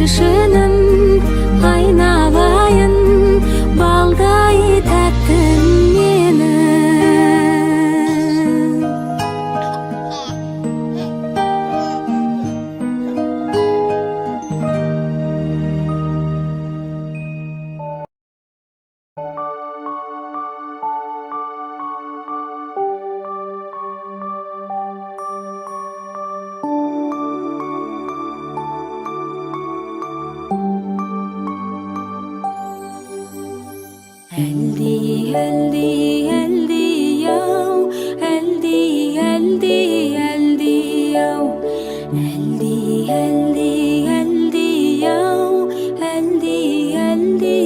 шіршінім айналайын балдай тәттім менің. Әлди, әлди, әлди, ау, әлди, әлди, әлди, ау, әлди, әлди, әлди, ау, әлди, әлди,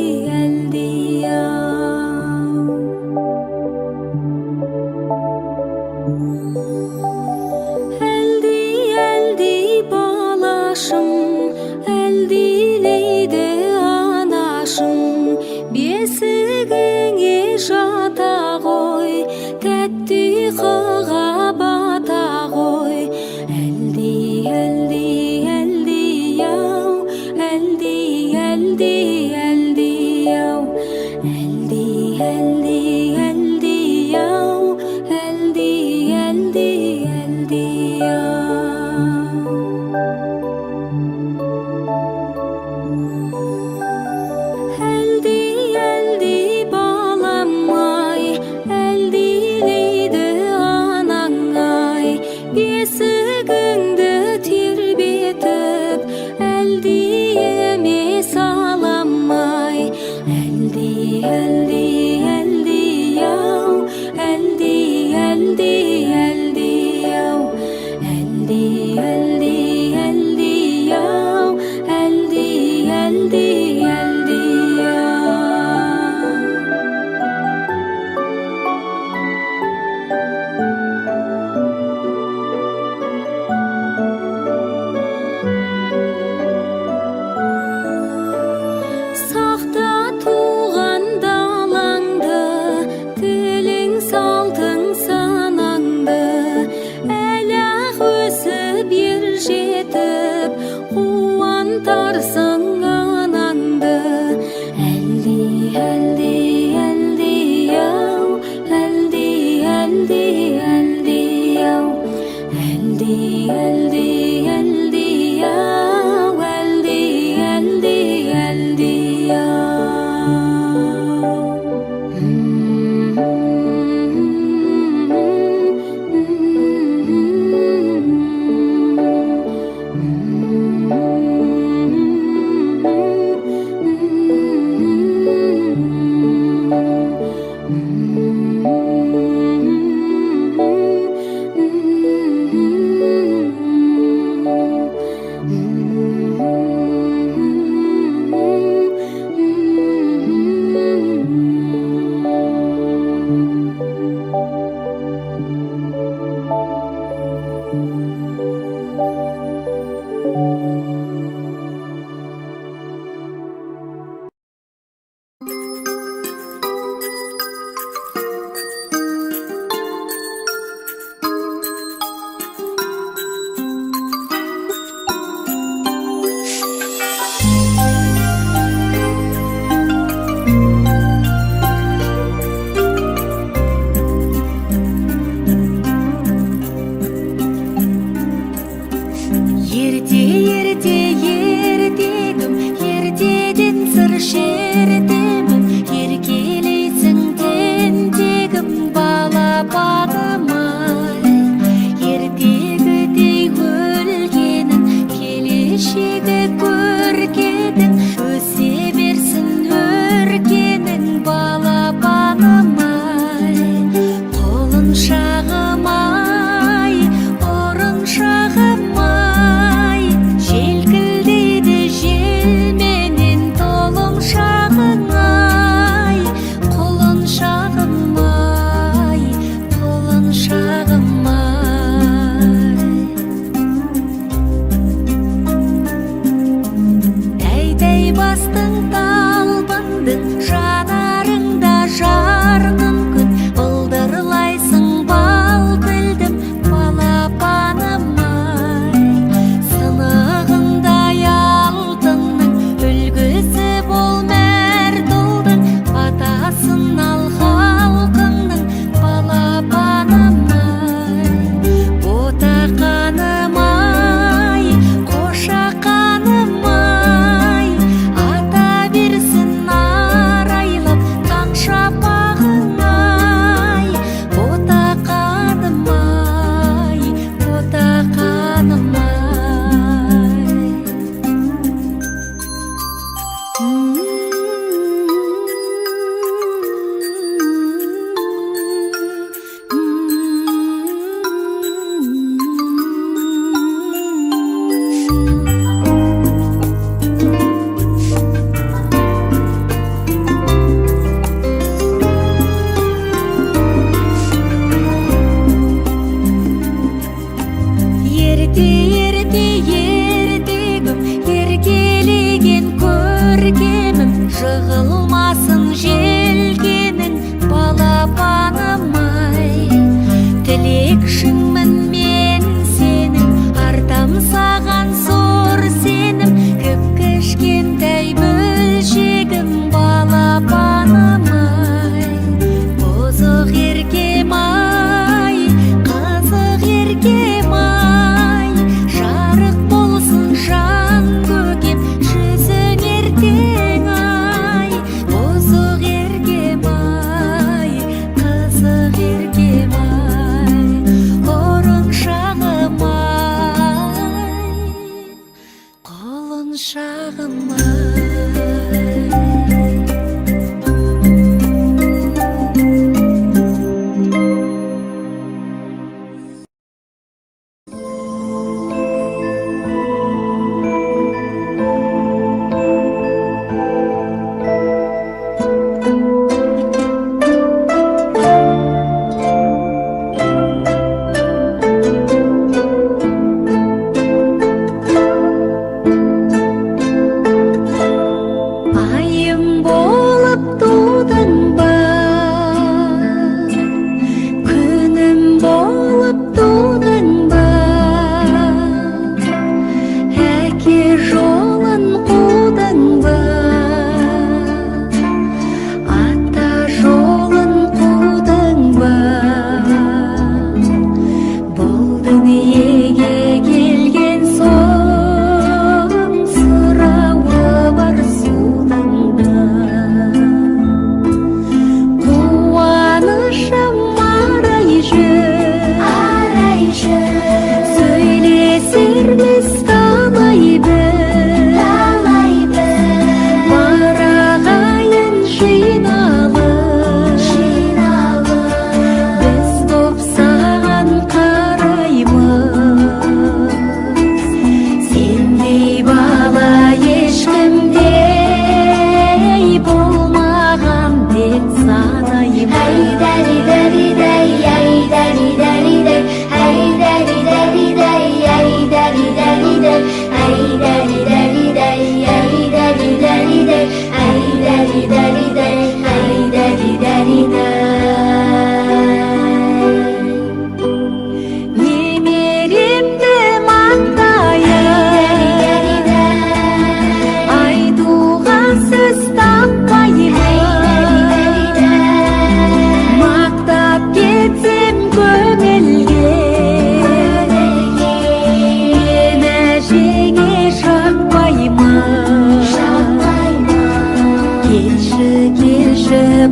әлди, ау. Әлди, әлди, балашым, әлдилейді анашым, бесігіңе жата ғой, тәтті ұйқыға бата ғой. Әлди, әлди, әлди, ау, әлди, әлди, әлди, ау, әлди, әлди, әлди, ау, әлди, әлди, әлди, ау. Әлди, әлди, балам ай, әлдилейді анаң ай, бесігіңді тербетіп, әлди емес алам ай. Әлди, әлди, әлди, ау, әлди, әлди, әлди, ау, әлди, әлди, әлди, ау, әлди, әлди, әлди, ау. Сақта туған далаңды, тілің салтың санаңды, әлі-ақ өсіп ер жетіп, қуантарсың анаңды. Әлди, әлди, әлди, ау, әлди, әлди, әлди, ау, әлди, әлди, әлди, ау, әлди, әлди, әлди, ау.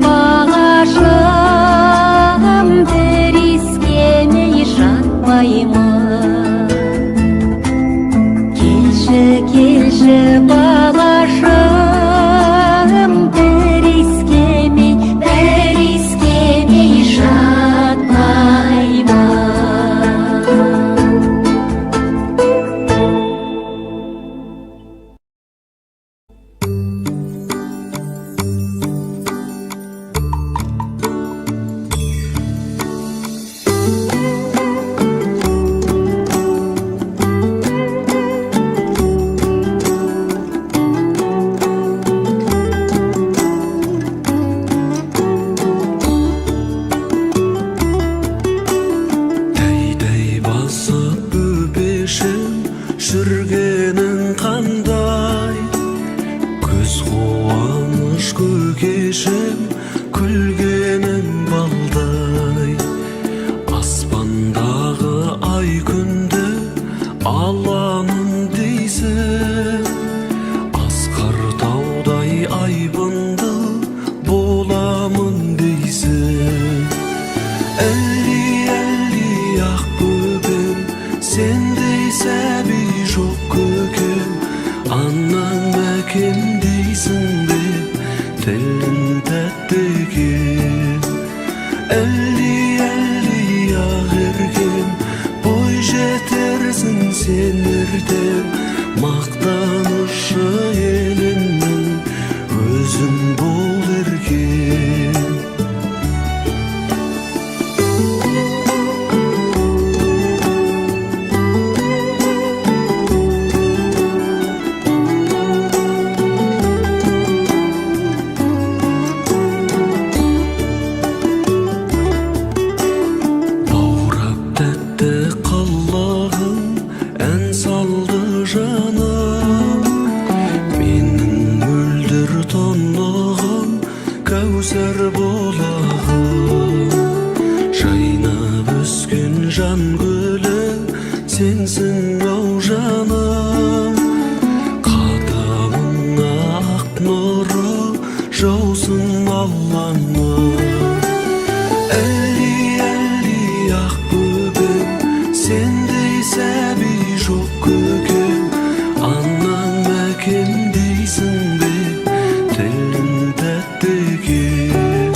бағашым, бір искемей жатпаймын. Келші, келші бағашым, бір искемей жатпаймын. Жүргенің қандай, көз қуаныш көкешім, күлгенің балдай. Аспандағы ай күнді аламын дейсің, асқар таудай айбынды боламын дейсің. Әлди, әлди ақ бөбем, сендей сәби жоқ көкем, анаң мәкем дейсің бе, тілің тәтті екен. Әлди, әлди ақ еркем, бой жетерсің сен ертең, мақтанышы еліңнің өзің бол еркем. Кәусар болағым, жайнап өскен жан гүлі сенсің ау жаным. Қадамыңа ақ нұры жаусын Алланың. Әлди, әлди ақ бөбем, сендей сәби жоқ көкем, анаң мәкем дейсің бе, тілің тәтті екен.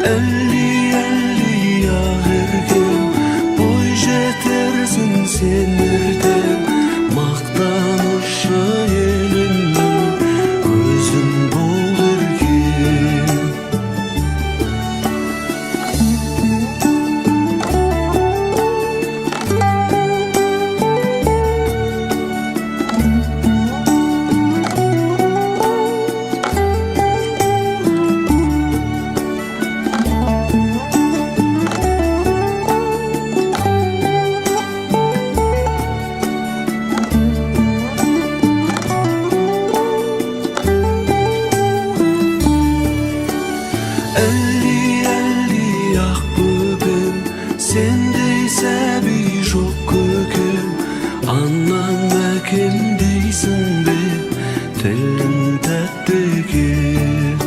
Әлди, әлди ақ еркем, бой жетерсің сен ертең, мақтанышы еліңнің өзің бол еркем. Әлди, әлди ақ бөбем, сендей сәби жоқ көкем, анаң мәкем дейсің бе, тілің тәтті екен.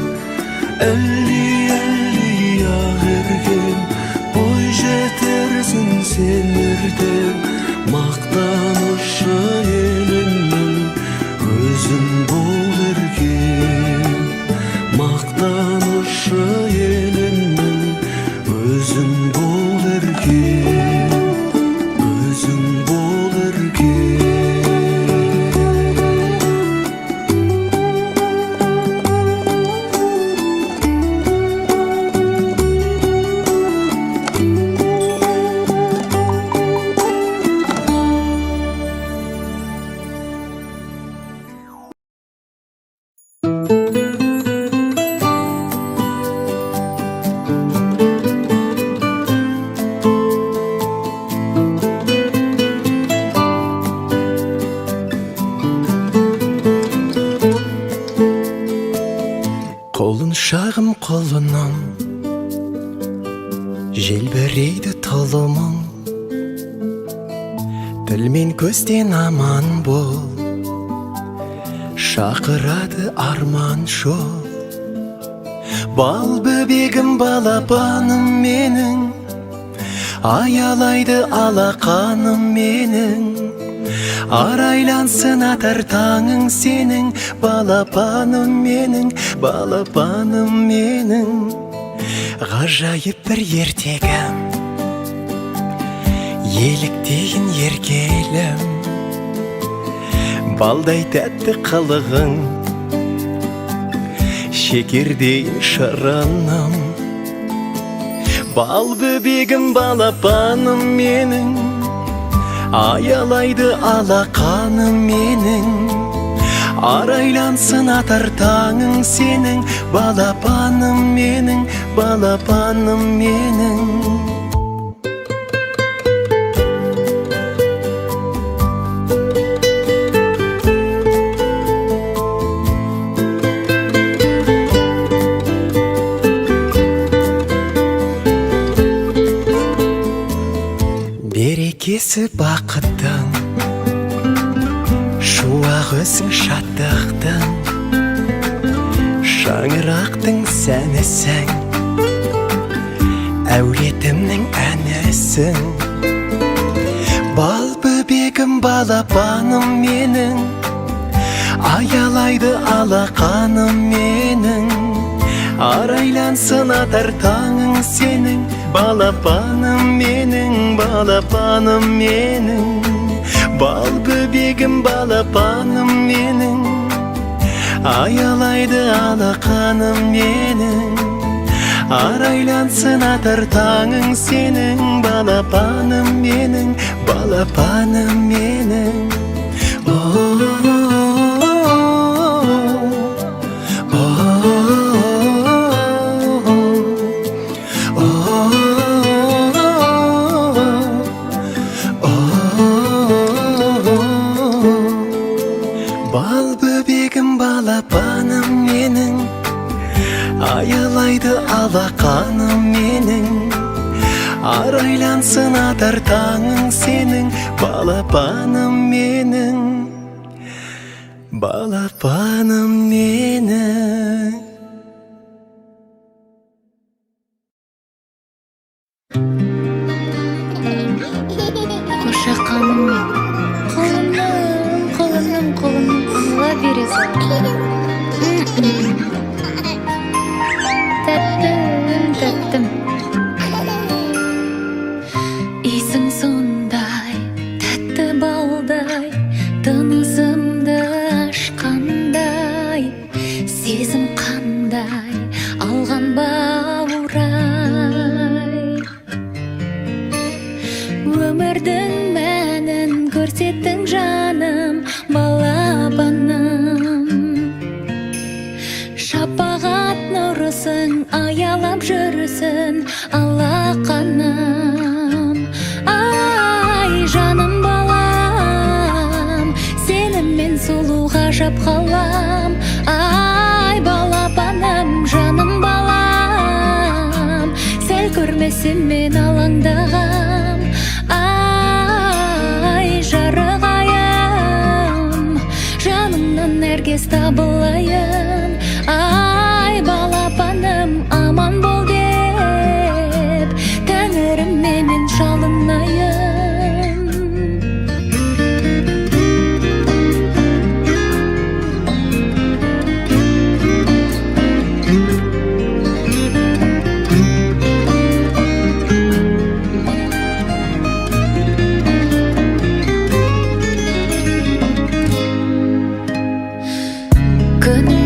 Әлди, әлди ақ еркем, бой жетерсің сен ертең, мақтанышы еліңнің өзің бол еркем. Мақтанышы еліңнің өзің бол еркем, өзің бол еркем. Қолын шағым қолынан, желбірейді тұлымың, тіл мен көзден аман бол, шақырады арман жол. Бал бөбегім балапаным менің, аялайды алақаным менің. Арайлансын атар таңың сенің, балапаным менің, балапаным менің. Ғажайып бір ертегім, еліктейін еркелім. Балдай тәтті қылығың, шекердейін шырыным. Бал бөбегім балапаным менің, аялайды алақаным менің. Арайлансын атар таңың сенің, балапаным менің, балапаным менің. Берекесі бақыттың, шуақ өзің шаттықтың, шаңырақтың сәнісің, әулетімнің әнісің. Бал бөбегім балапаным менің, аялайды алақаным менің. Арайлансын атар таңың сенің, балапаным менің, балапаным менің. Бал бөбегім балапаным менің, аялайды алақаным менің. Арайлансын атар таңың сенің, балапаным менің, балапаным менің. Бал бөбегім балапаным менің, аялайды алақаным менің. Арайлансын атар таңың сенің, балапаным менің, балапаным менің. Қошақаным мен қолымның ала бересің. Тәттім исің сондай, тәтті балдай, тынысымды ашқандай. Сезім қандай, алған баурай. Өмірдің мәнін көрсеттің жаным, балапаным. Шапағат нұрысың, аялап жүрісің, алақаным. Ай, жаным балам, сеніммен сұлу ғажап қалам. Ай, балапаным, жаным балам, сәл көрмесем мен алаңдағам. Ай, жарық айым, жанымнан әркез табылайын. Ай, балапаным, аман бол деп, тәңіріме мен жалынайын. Күнім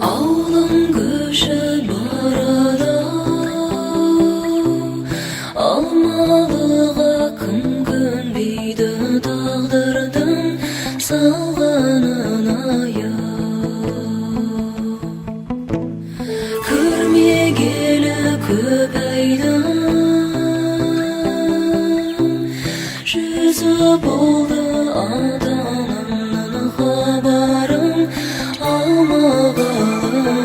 Ауылың көшіп барады, алмалыға кім көнбейді, тағдырдың салғанын аяп. Көрмегелі көп айды, жүзі болды ата-анамнан хабарын алмағалы.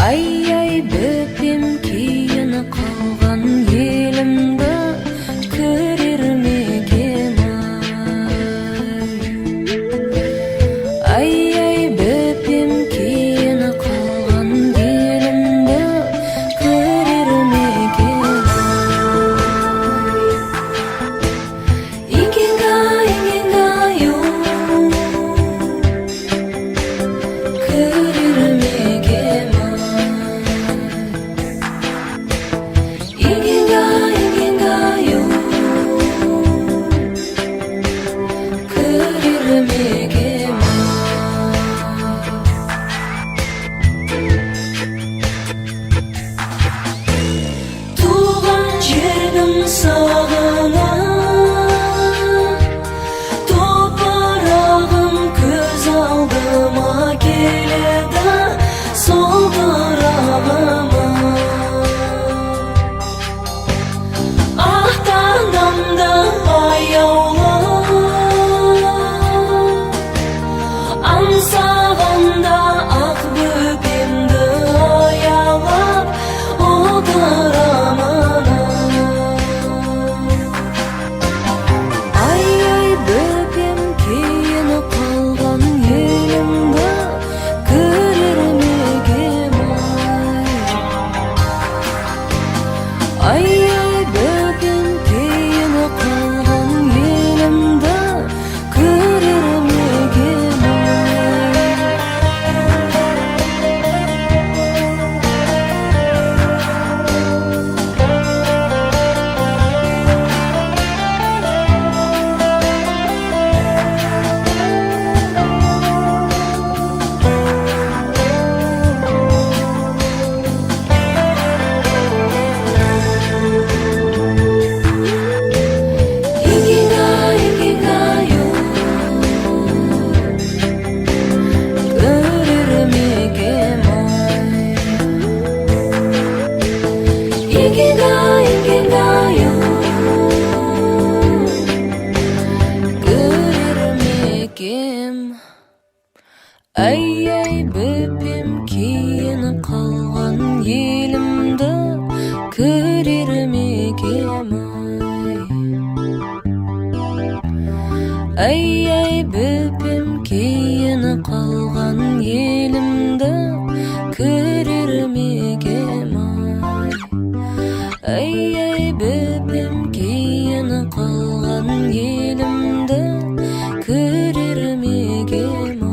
Ай-ай бөпем кейін қалған елімді көрер ме екем ай? Ай-ай бөпем кейін қалған елімді көрер ме екем ай? Икең-ай, көрер ме екем ай? Туған жердің сағына, топырағым көз алдыма келеді, сол қарағыма. Ақтанамда аяулы, аңсағанда ақ бөпемді аялап отырамын. Ай-ай бөпем кейін қалған елімді көрер ме екем ай? Ай-ай бөпем кейін қалған елімді көрер ме екем ай? Ай-ай бөпем кейін қалған елімді көрер ме екем ай? Ай-ай бөпем кейін қалған елімді көрер ме екем ай? Ай-ай бөпем кейін қалған елімді көрер ме екем ай?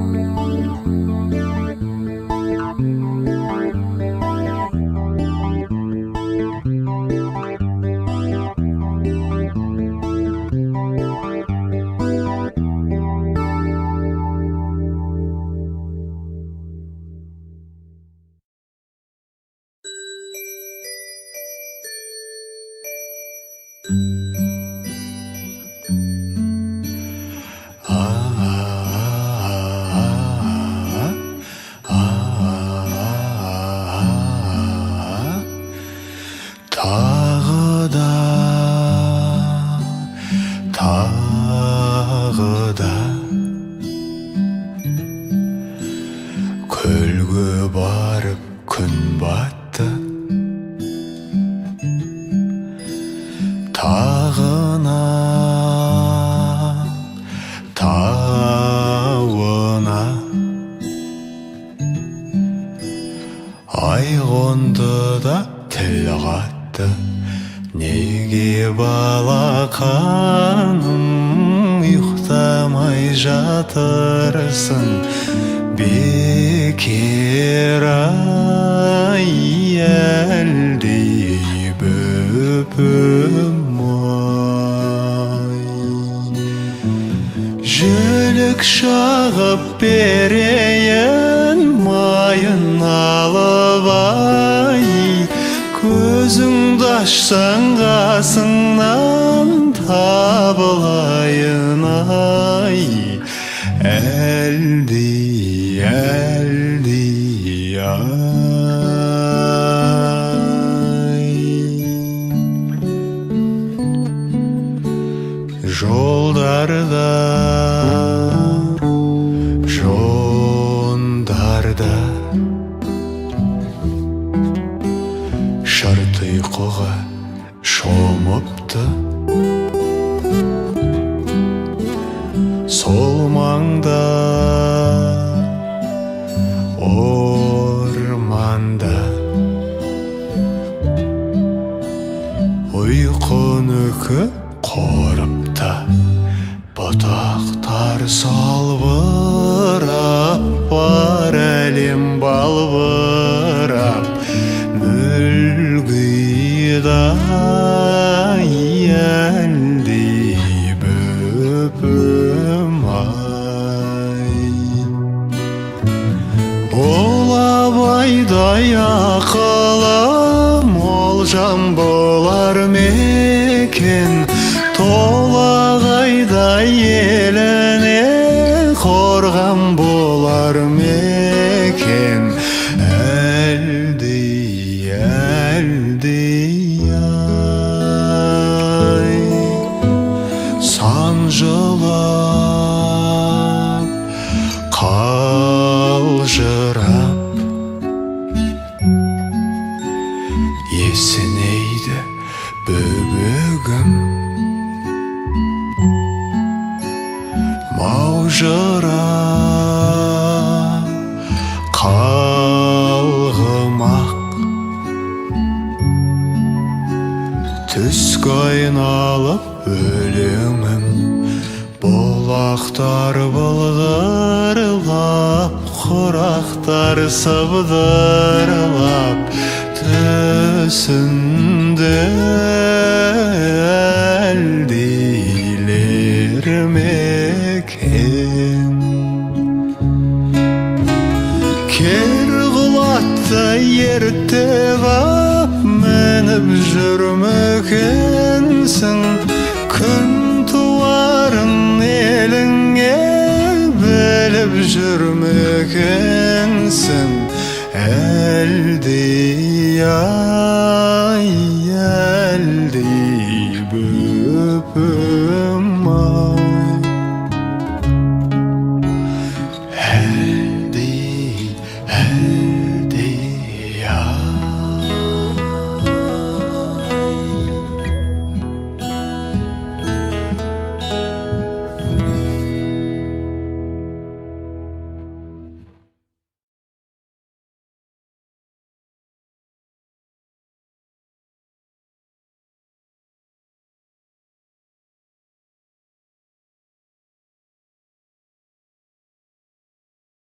Көлге барып күн батты, тағына тауына ай қонды да тіл қатты. Неге балақаным ұйықта жатырсың бекер ай әлдей бөпім ай жілік шағып берейін майын алып ай көзіңді ашсаң қасыңнан табылайын ай әлдей әлдей ай жолдарда жондарда шырт ұйқыға шомыпты сол маңда орманда ұйқы нүкі қорыпта бұтақтар салбырап бар әлем балбырап мүлгидай әлдей бөпім ай ол абайдай ақылы молжам болар мекен толағайдай еліне қорған болар мекен әлдей әлдей ай санжылап қалжырап есінейді бөбегім маужырап қалғымақ түске айналып өлеңім бұлақтар былдырлап құрақтар сыбдырлап түсінде әлдейлер мекен кер құлатты ертіп ап мініп жүрмекенсің күн туарын еліңе біліп жүрмекенсің әлдей әлдей ай. Ай